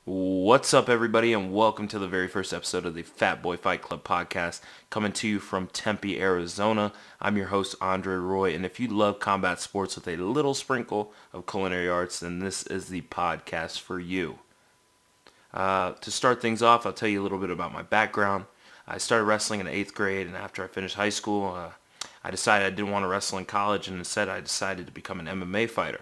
What's up, everybody, and welcome to the very first episode of the Fat Boy Fight Club podcast, coming to you from Tempe, Arizona. I'm your host, Andre Roy, and if you love combat sports with a little sprinkle of culinary arts, then this is the podcast for you. To start things off, I'll tell you a little bit about my background. I started wrestling in the 8th grade, and after I finished high school, I decided I didn't want to wrestle in college, and instead I decided to become an MMA fighter.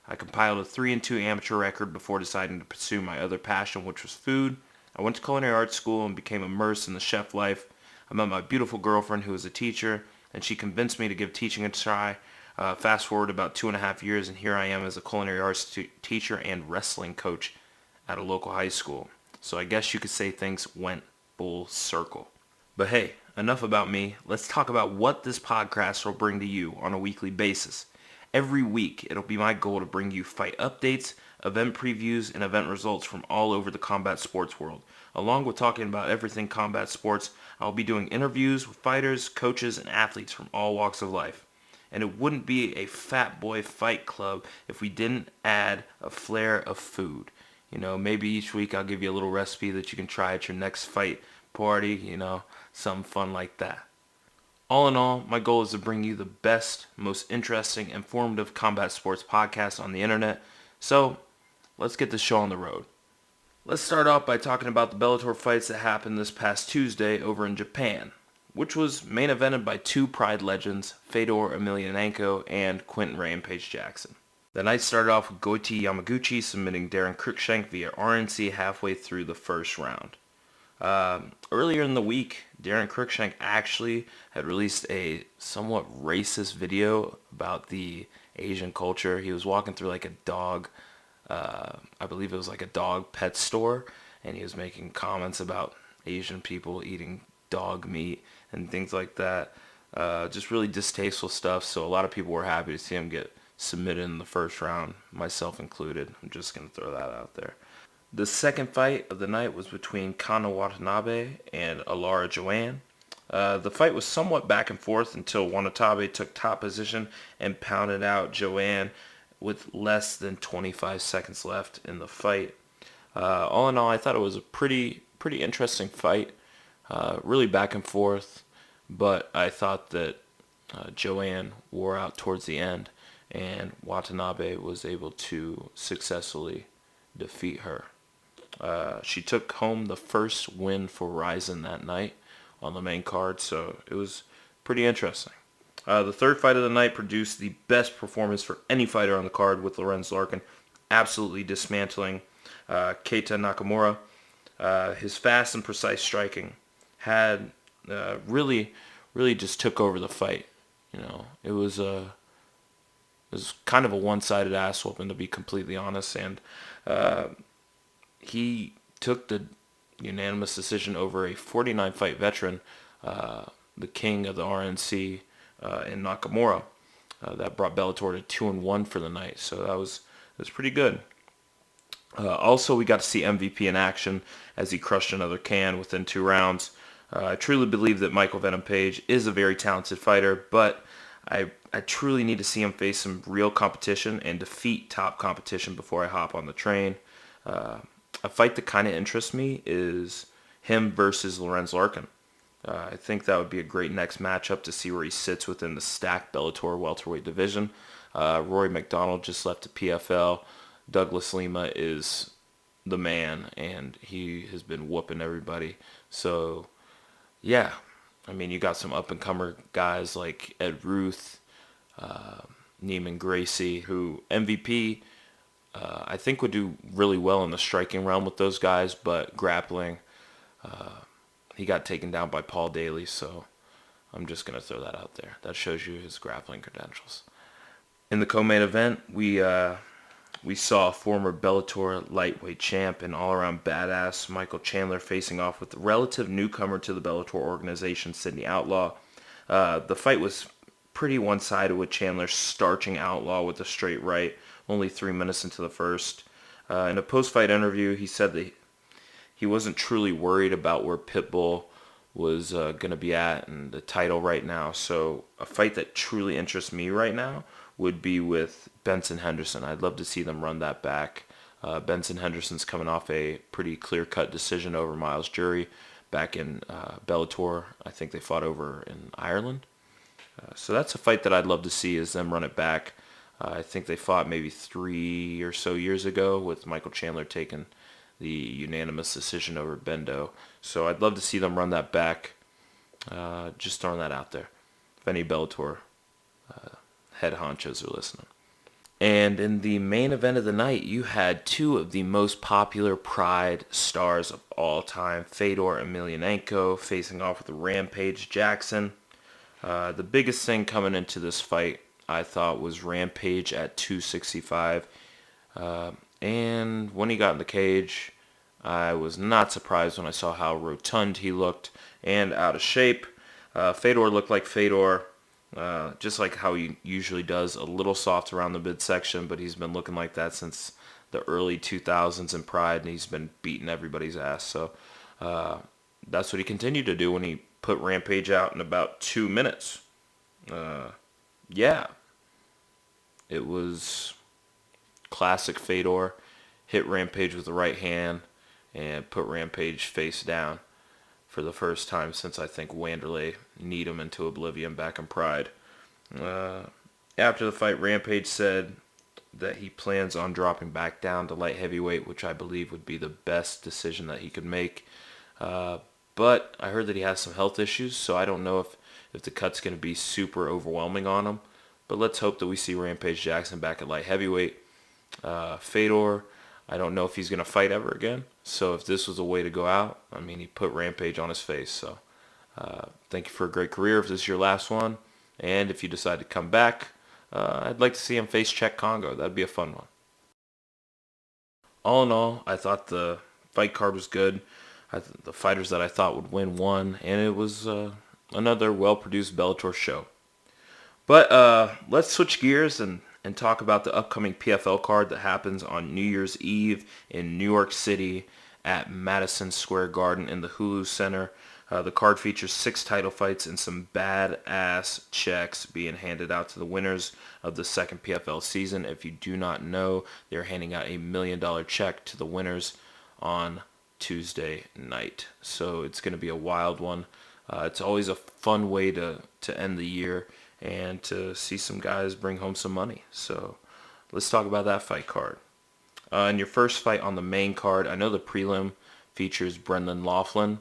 I compiled a 3-2 amateur record before deciding to pursue my other passion, which was food. I went to culinary arts school and became immersed in the chef life. I met my beautiful girlfriend who was a teacher, and she convinced me to give teaching a try. Fast forward about 2.5 years, and here I am as a culinary arts teacher and wrestling coach at a local high school. So I guess you could say things went full circle. But hey, enough about me. Let's talk about what this podcast will bring to you on a weekly basis. Every week, it'll be my goal to bring you fight updates, event previews, and event results from all over the combat sports world. Along with talking about everything combat sports, I'll be doing interviews with fighters, coaches, and athletes from all walks of life. And it wouldn't be a Fat Boy Fight Club if we didn't add a flair of food. Maybe each week I'll give you a little recipe that you can try at your next fight party, something fun like that. All in all, my goal is to bring you the best, most interesting, informative combat sports podcast on the internet. So, let's get this show on the road. Let's start off by talking about the Bellator fights that happened this past Tuesday over in Japan, which was main evented by two Pride legends, Fedor Emelianenko and Quentin Rampage Jackson. The night started off with Goiti Yamaguchi submitting Darren Cruikshank via RNC halfway through the first round. Earlier in the week, Darren Cruikshank actually had released a somewhat racist video about the Asian culture. He was walking through like a dog, I believe it was like a dog pet store, and he was making comments about Asian people eating dog meat and things like that. Just really distasteful stuff, so a lot of people were happy to see him get submitted in the first round, myself included. I'm just going to throw that out there. The second fight of the night was between Kana Watanabe and Alara Joanne. The fight was somewhat back and forth until Watanabe took top position and pounded out Joanne with less than 25 seconds left in the fight. All in all, I thought it was a pretty interesting fight. Really back and forth, but I thought that Joanne wore out towards the end, and Watanabe was able to successfully defeat her. She took home the first win for Ryzen that night on the main card, so it was pretty interesting. The third fight of the night produced the best performance for any fighter on the card, with Lorenz Larkin absolutely dismantling Keita Nakamura. His fast and precise striking had really just took over the fight. It was kind of a one-sided ass whooping, to be completely honest, and he took the unanimous decision over a 49-fight veteran, the king of the RNC, in Nakamura. That brought Bellator to 2-1 for the night, so that was pretty good. Also, we got to see MVP in action as he crushed another can within 2 rounds. I truly believe that Michael Venom Page is a very talented fighter, but I truly need to see him face some real competition and defeat top competition before I hop on the train. A fight that kind of interests me is him versus Lorenz Larkin. I think that would be a great next matchup to see where he sits within the stacked Bellator welterweight division. Rory McDonald just left the PFL. Douglas Lima is the man, and he has been whooping everybody. So, yeah. I mean, you got some up-and-comer guys like Ed Ruth, Neiman Gracie, who MVP, I think would do really well in the striking realm with those guys, but grappling, he got taken down by Paul Daly, so I'm just going to throw that out there. That shows you his grappling credentials. In the co-main event, we saw former Bellator lightweight champ and all-around badass Michael Chandler facing off with the relative newcomer to the Bellator organization, Sidney Outlaw. The fight was pretty one-sided, with Chandler starching Outlaw with a straight right only 3 minutes into the first. In a post-fight interview, he said that he wasn't truly worried about where Pitbull was going to be at and the title right now. So a fight that truly interests me right now would be with Benson Henderson. I'd love to see them run that back. Benson Henderson's coming off a pretty clear-cut decision over Miles Jury back in Bellator. I think they fought over in Ireland. So that's a fight that I'd love to see, is them run it back. I think they fought maybe 3 or so years ago with Michael Chandler taking the unanimous decision over Bendo. So I'd love to see them run that back. Just throwing that out there. If any Bellator head honchos are listening. And in the main event of the night, you had two of the most popular Pride stars of all time, Fedor Emelianenko facing off with Rampage Jackson. The biggest thing coming into this fight, I thought, was Rampage at 265. And when he got in the cage, I was not surprised when I saw how rotund he looked and out of shape. Fedor looked like Fedor, just like how he usually does, a little soft around the midsection, but he's been looking like that since the early 2000s in Pride, and he's been beating everybody's ass. So that's what he continued to do when he put Rampage out in about 2 minutes. Yeah, it was classic Fedor. Hit Rampage with the right hand and put Rampage face down for the first time since, I think, Wanderlei kneed him into oblivion back in Pride. After the fight, Rampage said that he plans on dropping back down to light heavyweight, which I believe would be the best decision that he could make. But I heard that he has some health issues, so I don't know if the cut's going to be super overwhelming on him. But let's hope that we see Rampage Jackson back at light heavyweight. Fedor, I don't know if he's going to fight ever again. So if this was a way to go out, I mean, he put Rampage on his face. So thank you for a great career if this is your last one. And if you decide to come back, I'd like to see him face Czech Congo. That'd be a fun one. All in all, I thought the fight card was good. The fighters that I thought would win won. And it was another well-produced Bellator show. But let's switch gears and talk about the upcoming PFL card that happens on New Year's Eve in New York City at Madison Square Garden in the Hulu Center. The card features 6 title fights and some badass checks being handed out to the winners of the second PFL season. If you do not know, they're handing out $1 million check to the winners on Tuesday night. So it's going to be a wild one. It's always a fun way to end the year and to see some guys bring home some money. So let's talk about that fight card. In your first fight on the main card, I know the prelim features Brendan Laughlin.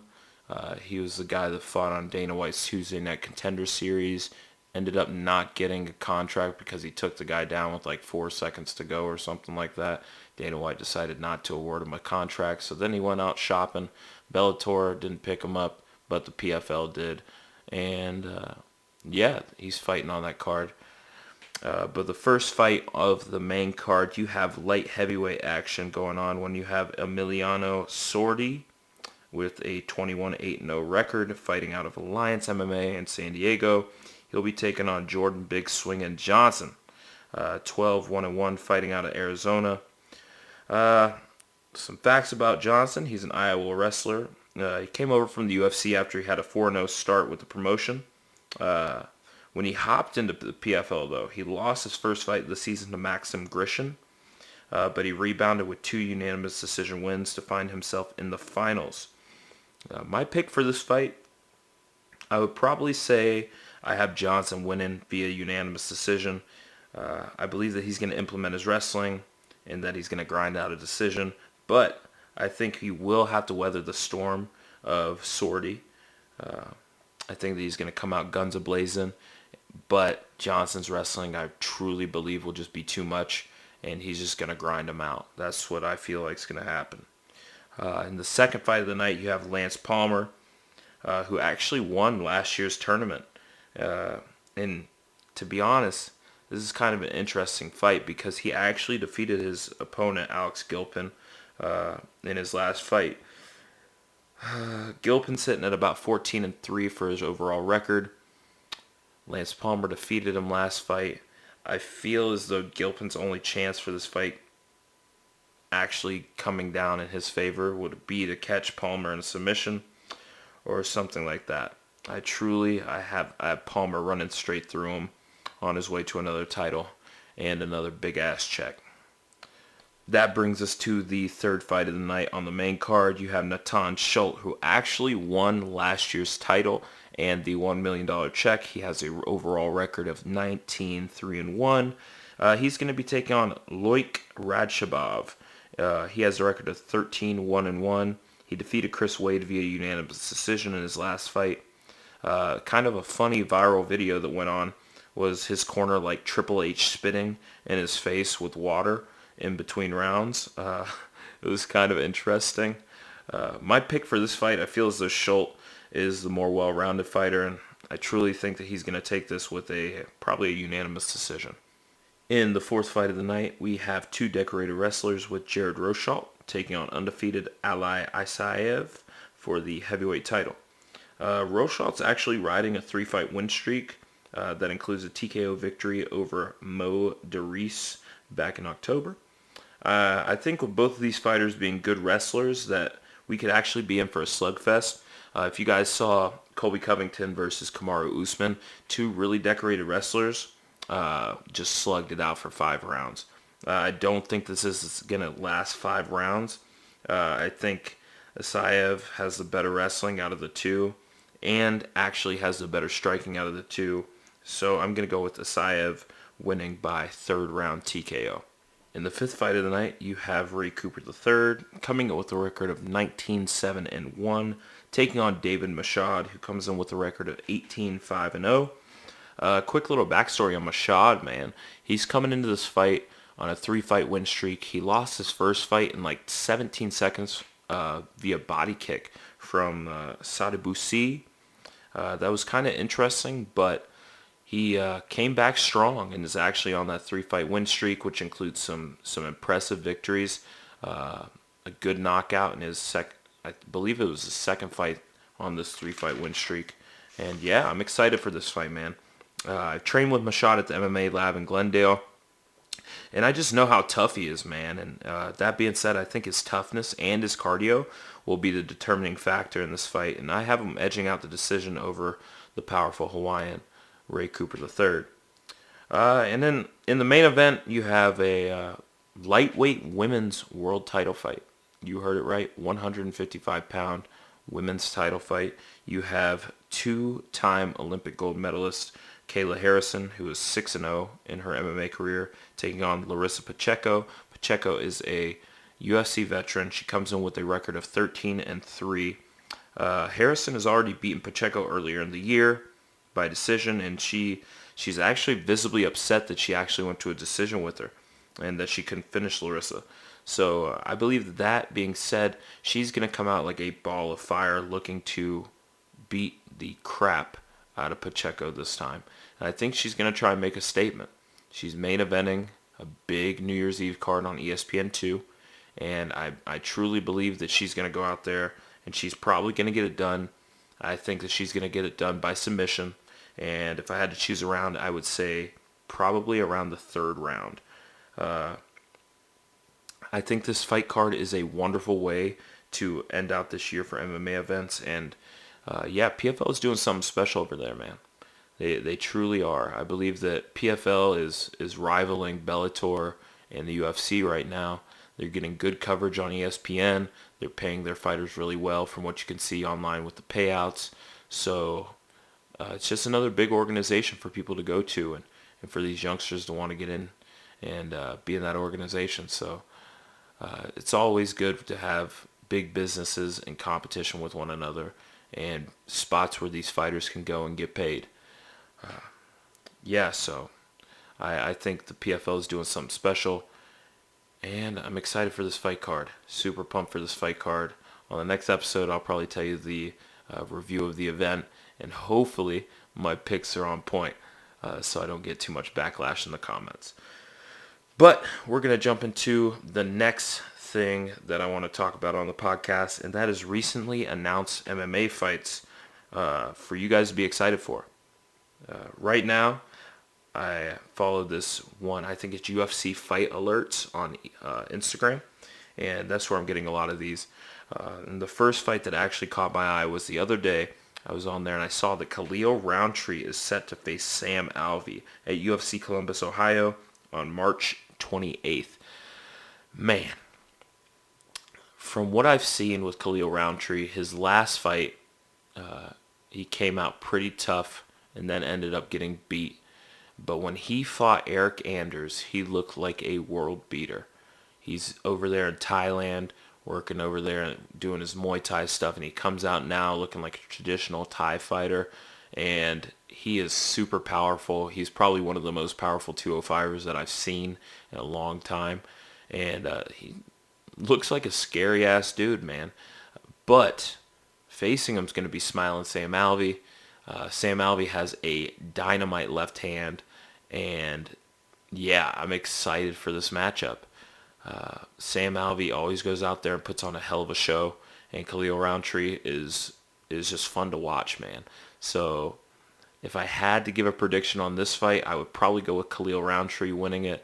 He was the guy that fought on Dana White's Tuesday Night Contender Series. Ended up not getting a contract because he took the guy down with like 4 seconds to go or something like that. Dana White decided not to award him a contract. So then he went out shopping. Bellator didn't pick him up, but the PFL did. And yeah, he's fighting on that card. But the first fight of the main card, you have light heavyweight action going on when you have Emiliano Sordi with a 21-8-0 record fighting out of Alliance MMA in San Diego. He'll be taking on Jordan Big Swingin' Johnson, 12-1-1 fighting out of Arizona. Some facts about Johnson. He's an Iowa wrestler. He came over from the UFC after he had a 4-0 start with the promotion. When he hopped into the PFL, though, he lost his first fight of the season to Maxim Grishin, but he rebounded with 2 unanimous decision wins to find himself in the finals. My pick for this fight, I would probably say I have Johnson winning via unanimous decision. I believe that he's going to implement his wrestling and that he's going to grind out a decision, but I think he will have to weather the storm of Sordi. I think that he's going to come out guns a-blazing, but Johnson's wrestling, I truly believe, will just be too much, and he's just going to grind him out. That's what I feel like is going to happen. In the second fight of the night, you have Lance Palmer, who actually won last year's tournament. And to be honest, this is kind of an interesting fight because he actually defeated his opponent, Alex Gilpin, in his last fight. Gilpin sitting at about 14-3 for his overall record. Lance Palmer defeated him last fight. I feel as though Gilpin's only chance for this fight actually coming down in his favor would be to catch Palmer in a submission or something like that. I have Palmer running straight through him on his way to another title and another big ass check. That brings us to the third fight of the night on the main card. You have Natan Schultz, who actually won last year's title and the $1 million check. He has an overall record of 19-3-1. He's going to be taking on Loik Radshabov. He has a record of 13-1-1. He defeated Chris Wade via unanimous decision in his last fight. Kind of a funny viral video that went on was his corner like Triple H spitting in his face with water in between rounds. It was kind of interesting. My pick for this fight, I feel as though Schultz is the more well-rounded fighter, and I truly think that he's going to take this with probably a unanimous decision. In the fourth fight of the night, we have two decorated wrestlers with Jared Rosholt taking on undefeated Ali Isaev for the heavyweight title. Rosholt's actually riding a 3-fight win streak that includes a TKO victory over Mo DeReese back in October. I think with both of these fighters being good wrestlers that we could actually be in for a slugfest. If you guys saw Colby Covington versus Kamaru Usman, two really decorated wrestlers, just slugged it out for 5 rounds. I don't think this is going to last 5 rounds. I think Asayev has the better wrestling out of the two and actually has the better striking out of the two. So I'm going to go with Asayev winning by 3rd round TKO. In the fifth fight of the night, you have Ray Cooper III coming in with a record of 19-7-1, taking on David Mashad, who comes in with a record of 18-5-0. Quick little backstory on Mashad, man. He's coming into this fight on a 3-fight win streak. He lost his first fight in like 17 seconds via body kick from Sadibusi. That was kind of interesting, but he came back strong and is actually on that 3-fight win streak, which includes some impressive victories. A good knockout in his I believe it was his second fight on this 3-fight win streak. And yeah, I'm excited for this fight, man. I've trained with Mashad at the MMA lab in Glendale, and I just know how tough he is, man. And that being said, I think his toughness and his cardio will be the determining factor in this fight, and I have him edging out the decision over the powerful Hawaiian, Ray Cooper III. And then in the main event, you have a lightweight women's world title fight. You heard it right, 155-pound women's title fight. You have 2-time Olympic gold medalist Kayla Harrison, who is 6-0 in her MMA career, taking on Larissa Pacheco. Pacheco is a UFC veteran. She comes in with a record of 13-3. Harrison has already beaten Pacheco earlier in the year by decision, and she's actually visibly upset that she actually went to a decision with her and that she couldn't finish Larissa. So I believe that being said, she's going to come out like a ball of fire looking to beat the crap out of Pacheco this time. And I think she's going to try and make a statement. She's main eventing a big New Year's Eve card on ESPN2, and I truly believe that she's going to go out there and she's probably going to get it done. I think that she's going to get it done by submission, and if I had to choose a round, I would say probably around the 3rd round. I think this fight card is a wonderful way to end out this year for MMA events, and yeah, PFL is doing something special over there, man. They truly are. I believe that PFL is rivaling Bellator and the UFC right now. They're getting good coverage on ESPN. They're paying their fighters really well from what you can see online with the payouts. So it's just another big organization for people to go to and for these youngsters to want to get in and be in that organization. So it's always good to have big businesses in competition with one another and spots where these fighters can go and get paid. Yeah, so I think the PFL is doing something special, and I'm excited for this fight card. Super pumped for this fight card. On the next episode, I'll probably tell you the review of the event, and hopefully my picks are on point, so I don't get too much backlash in the comments. But we're going to jump into the next thing that I want to talk about on the podcast, and that is recently announced MMA fights for you guys to be excited for. Right now, I follow this one, I think it's UFC Fight Alerts on Instagram, and that's where I'm getting a lot of these. And the first fight that actually caught my eye was the other day. I was on there and I saw that Khalil Roundtree is set to face Sam Alvey at UFC Columbus, Ohio on March 28th. Man, from what I've seen with Khalil Roundtree, his last fight, he came out pretty tough and then ended up getting beat. But when he fought Eric Anders, he looked like a world beater. He's over there in Thailand, working over there and doing his Muay Thai stuff, and he comes out now looking like a traditional Thai fighter, and he is super powerful. He's probably one of the most powerful 205ers that I've seen in a long time, and he looks like a scary ass dude, man. But facing him is going to be smiling Sam Alvey. Sam Alvey has a dynamite left hand, and yeah, I'm excited for this matchup. Sam Alvey always goes out there and puts on a hell of a show, and Khalil Roundtree is just fun to watch, man. So if I had to give a prediction on this fight, I would probably go with Khalil Roundtree winning it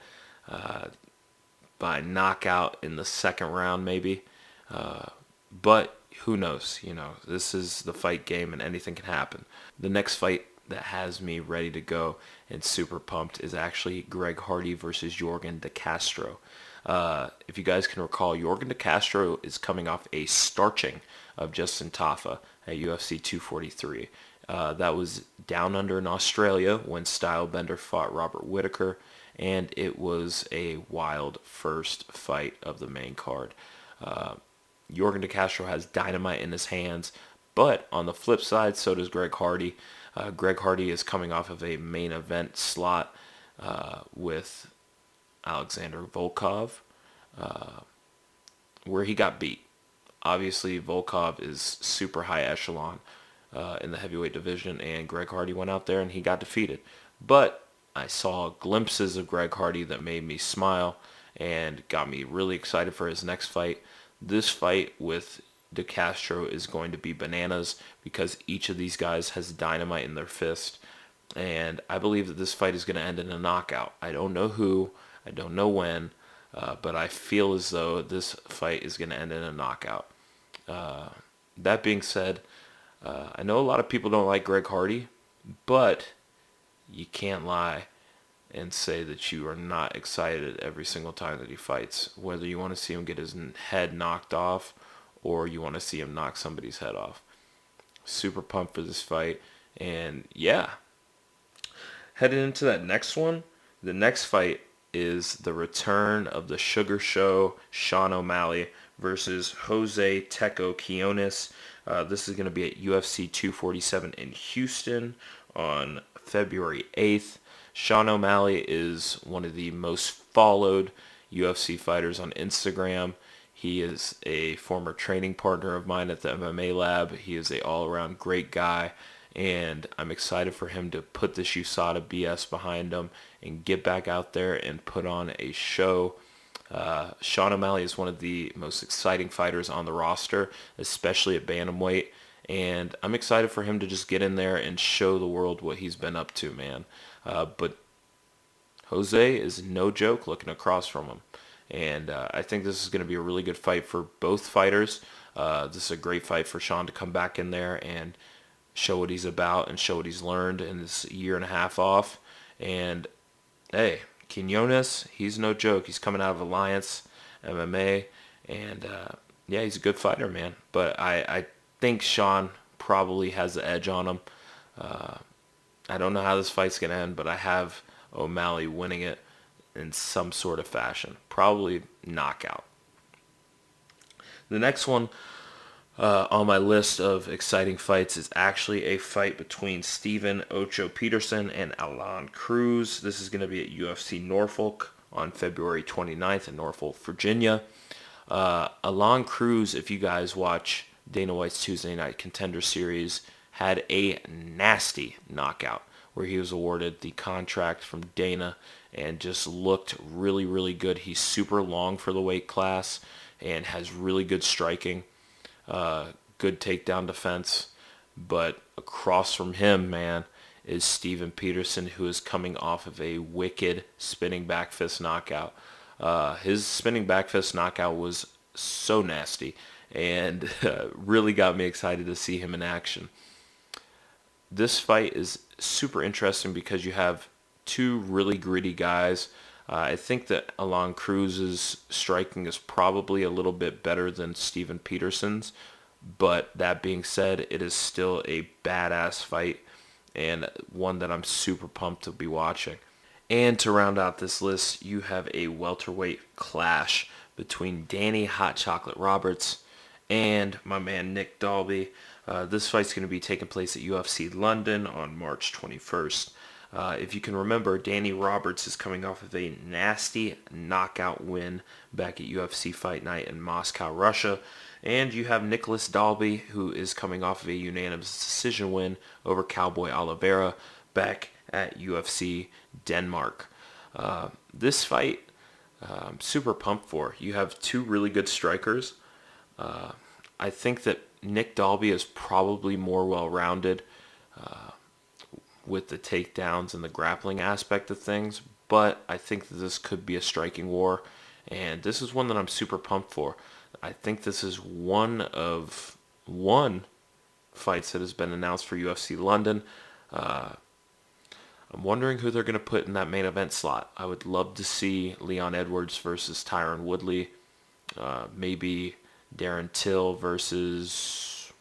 by knockout in the second round, maybe. But who knows? This is the fight game, and anything can happen. The next fight that has me ready to go and super pumped is actually Greg Hardy versus Jorgen De Castro. If you guys can recall, Jorgen De Castro is coming off a starching of Justin Tafa at UFC 243. That was down under in Australia when Stylebender fought Robert Whittaker, and it was a wild first fight of the main card. Jorgen De Castro has dynamite in his hands, but on the flip side, so does Greg Hardy. Greg Hardy is coming off of a main event slot with Alexander Volkov, where he got beat. Obviously, Volkov is super high echelon in the heavyweight division, and Greg Hardy went out there and he got defeated. But I saw glimpses of Greg Hardy that made me smile and got me really excited for his next fight. This fight with De Castro is going to be bananas because each of these guys has dynamite in their fist. And I believe that this fight is going to end in a knockout. I don't know who, I don't know when, but I feel as though this fight is going to end in a knockout. That being said, I know a lot of people don't like Greg Hardy, but you can't lie and say that you are not excited every single time that he fights. Whether you want to see him get his head knocked off or you want to see him knock somebody's head off. Super pumped for this fight. And yeah, heading into that next one, the next fight is the return of the Sugar Show, Sean O'Malley versus Jose Teco Quinones. This is going to be at UFC 247 in Houston on February 8th. Sean O'Malley is one of the most followed UFC fighters on Instagram. He is a former training partner of mine at the MMA lab. He is a all-around great guy, and I'm excited for him to put this USADA BS behind him and get back out there and put on a show. Sean O'Malley is one of the most exciting fighters on the roster, especially at bantamweight, and I'm excited for him to just get in there and show the world what he's been up to, man. But Jose is no joke looking across from him. And I think this is going to be a really good fight for both fighters. This is a great fight for Sean to come back in there and show what he's about and show what he's learned in this year and a half off. And, hey, Quinones, he's no joke. He's coming out of Alliance MMA. And, yeah, he's a good fighter, man. But I think Sean probably has the edge on him. I don't know how this fight's going to end, but I have O'Malley winning it in some sort of fashion. Probably knockout. The next one on my list of exciting fights is actually a fight between Steven Ocho Peterson and Alan Cruz. This is going to be at UFC Norfolk on February 29th in Norfolk, Virginia. Alan Cruz, if you guys watch Dana White's Tuesday Night Contender Series, had a nasty knockout where he was awarded the contract from Dana and just looked really, really good. He's super long for the weight class and has really good striking, good takedown defense. But across from him, man, is Steven Peterson, who is coming off of a wicked spinning back fist knockout. His spinning back fist knockout was so nasty and really got me excited to see him in action. This fight is super interesting because you have two really gritty guys. I think that Alon Cruz's striking is probably a little bit better than Steven Peterson's, but that being said, it is still a badass fight and one that I'm super pumped to be watching. And to round out this list, you have a welterweight clash between Danny Hot Chocolate Roberts and my man Nick Dalby. This fight's going to be taking place at UFC London on March 21st. If you can remember, Danny Roberts is coming off of a nasty knockout win back at UFC Fight Night in Moscow, Russia. And you have Nicholas Dalby, who is coming off of a unanimous decision win over Cowboy Oliveira back at UFC Denmark. This fight, I'm super pumped for. You have two really good strikers. I think that Nick Dalby is probably more well-rounded with the takedowns and the grappling aspect of things, but I think that this could be a striking war, and this is one that I'm super pumped for. I think this is one fights that has been announced for UFC London. I'm wondering who they're going to put in that main event slot. I would love to see Leon Edwards versus Tyron Woodley. Maybe Darren Till versus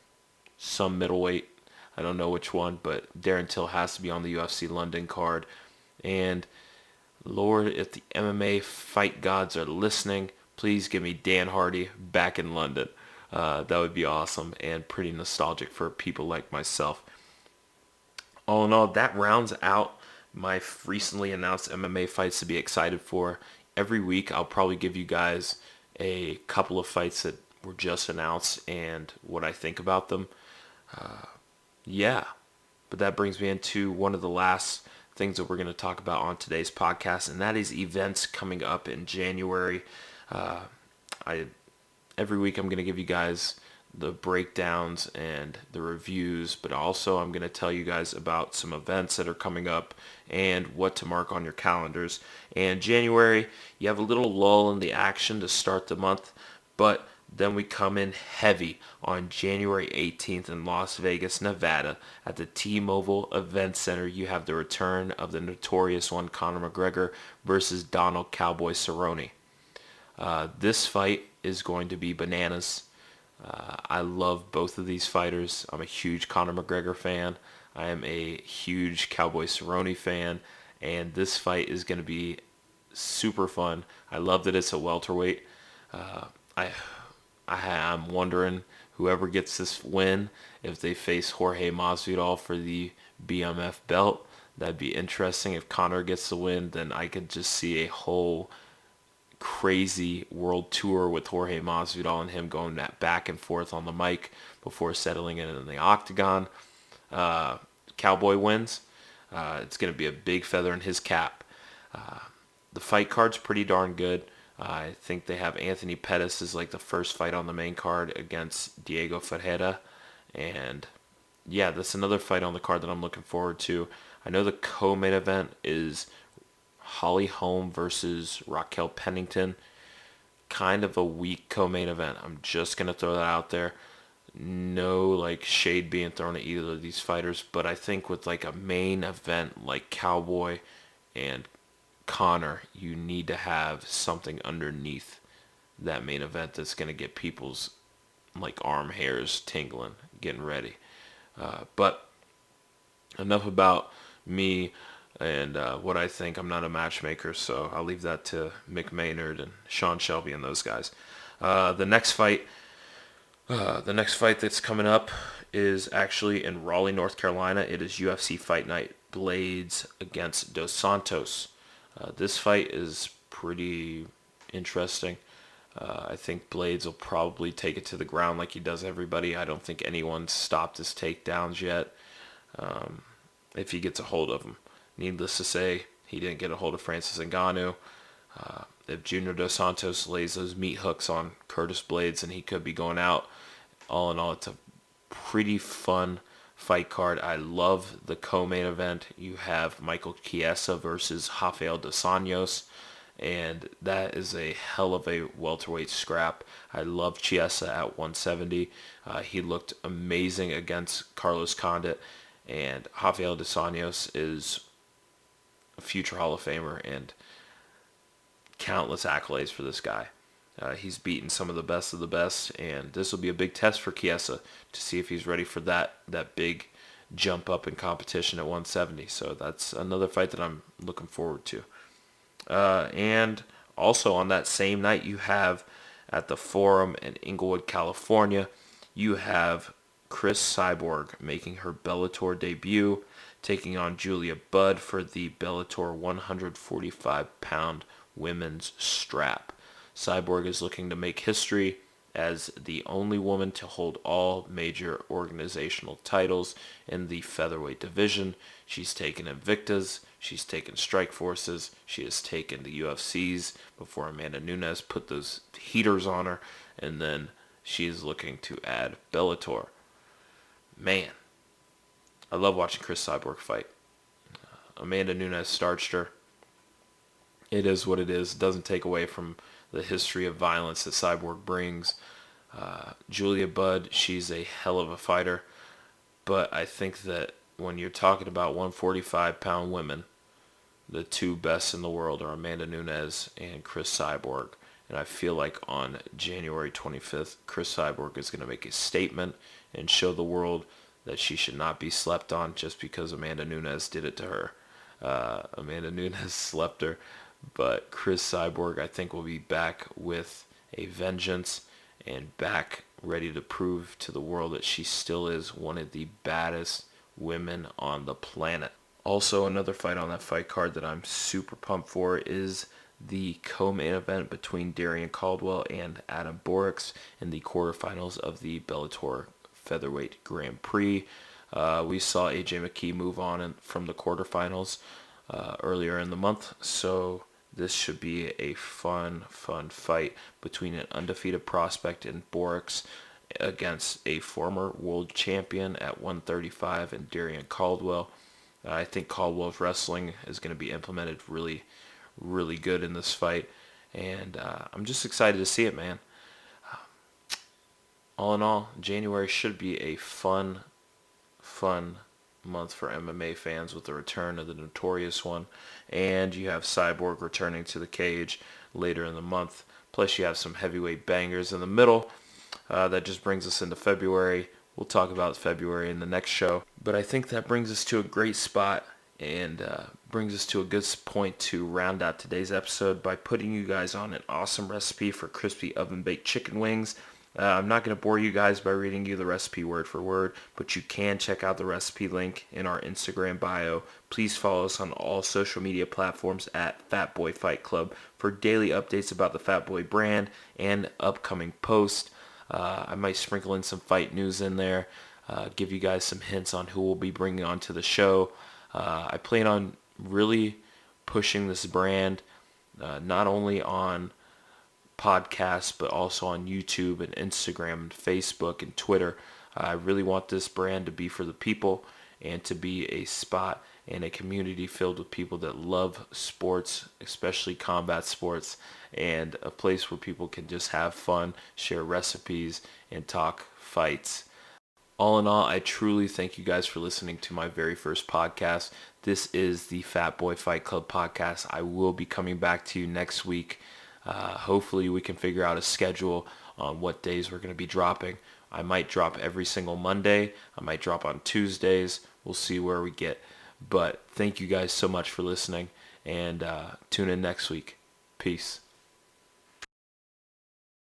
some middleweight. I don't know which one, but Darren Till has to be on the UFC London card. And Lord, if the MMA fight gods are listening, please give me Dan Hardy back in London. That would be awesome and pretty nostalgic for people like myself. All in all, that rounds out my recently announced MMA fights to be excited for. Every week, I'll probably give you guys a couple of fights that were just announced and what I think about them. But that brings me into one of the last things that we're going to talk about on today's podcast, and that is events coming up in January. Every week I'm going to give you guys the breakdowns and the reviews, but also I'm going to tell you guys about some events that are coming up and what to mark on your calendars. And January, you have a little lull in the action to start the month, but then we come in heavy on January 18th in Las Vegas, Nevada at the T-Mobile Event Center. You have the return of the notorious one, Conor McGregor versus Donald Cowboy Cerrone. This fight is going to be bananas. I love both of these fighters. I'm a huge Conor McGregor fan. I am a huge Cowboy Cerrone fan, and this fight is going to be super fun. I love that it's a welterweight. I'm wondering whoever gets this win, if they face Jorge Masvidal for the BMF belt. That'd be interesting. If Conor gets the win, then I could just see a whole crazy world tour with Jorge Masvidal and him going that back and forth on the mic before settling in the octagon. Cowboy wins. It's going to be a big feather in his cap. The fight card's pretty darn good. I think they have Anthony Pettis as like the first fight on the main card against Diego Ferreira. And yeah, that's another fight on the card that I'm looking forward to. I know the co-main event is Holly Holm versus Raquel Pennington. Kind of a weak co-main event. I'm just going to throw that out there. No like shade being thrown at either of these fighters, but I think with like a main event like Cowboy and Conor, you need to have something underneath that main event that's going to get people's like arm hairs tingling, getting ready. But enough about me and what I think. I'm not a matchmaker, so I'll leave that to Mick Maynard and Sean Shelby and those guys. The next fight that's coming up is actually in Raleigh, North Carolina. It is UFC Fight Night, Blades against Dos Santos. This fight is pretty interesting. I think Blades will probably take it to the ground like he does everybody. I don't think anyone's stopped his takedowns yet if he gets a hold of them. Needless to say, he didn't get a hold of Francis Ngannou. If Junior Dos Santos lays those meat hooks on Curtis Blades, then he could be going out. All in all, it's a pretty fun fight card. I love the co-main event. You have Michael Chiesa versus Rafael Dos Anjos, and that is a hell of a welterweight scrap. I love Chiesa at 170. He looked amazing against Carlos Condit, and Rafael Dos Anjos is a future Hall of Famer, and countless accolades for this guy. He's beaten some of the best, and this will be a big test for Chiesa to see if he's ready for that big jump up in competition at 170. So that's another fight that I'm looking forward to. And also on that same night, you have at the Forum in Inglewood, California, you have Chris Cyborg making her Bellator debut, taking on Julia Budd for the Bellator 145-pound women's strap. Cyborg is looking to make history as the only woman to hold all major organizational titles in the featherweight division. She's taken Invicta's, she's taken Strikeforce's, she has taken the UFC's before Amanda Nunes put those heaters on her, and then she is looking to add Bellator. Man, I love watching Chris Cyborg fight. Amanda Nunes starched her. It is what it is. It doesn't take away from the history of violence that Cyborg brings. Julia Budd, she's a hell of a fighter, but I think that when you're talking about 145-pound women, the two best in the world are Amanda Nunes and Chris Cyborg. And I feel like on January 25th, Chris Cyborg is going to make a statement and show the world that she should not be slept on just because Amanda Nunes did it to her. Amanda Nunes slept her, but Chris Cyborg, I think, will be back with a vengeance and back ready to prove to the world that she still is one of the baddest women on the planet. Also, another fight on that fight card that I'm super pumped for is the co-main event between Darian Caldwell and Adam Borix in the quarterfinals of the Bellator Featherweight Grand Prix. We saw AJ McKee move on from the quarterfinals earlier in the month, so this should be a fun fight between an undefeated prospect in Borix against a former world champion at 135 and Darian Caldwell. I think Caldwell's wrestling is going to be implemented really good in this fight, and I'm just excited to see it, man. All in all, January should be a fun month for MMA fans with the return of the Notorious One, and you have Cyborg returning to the cage later in the month. Plus, you have some heavyweight bangers in the middle. That just brings us into February. We'll talk about February in the next show. But I think that brings us to a great spot and brings us to a good point to round out today's episode by putting you guys on an awesome recipe for crispy oven-baked chicken wings. I'm not going to bore you guys by reading you the recipe word for word, but you can check out the recipe link in our Instagram bio. Please follow us on all social media platforms at Fatboy Fight Club for daily updates about the Fatboy brand and upcoming posts. I might sprinkle in some fight news in there, give you guys some hints on who we'll be bringing onto the show. I plan on really pushing this brand, not only on podcasts, but also on YouTube and Instagram and Facebook and Twitter. I really want this brand to be for the people and to be a spot and a community filled with people that love sports, especially combat sports, and a place where people can just have fun, share recipes, and talk fights. All in all, I truly thank you guys for listening to my very first podcast. This is the Fatboy Fight Club podcast. I will be coming back to you next week. Hopefully we can figure out a schedule on what days we're going to be dropping. I might drop every single Monday. I might drop on Tuesdays. We'll see where we get. But thank you guys so much for listening, and tune in next week. Peace.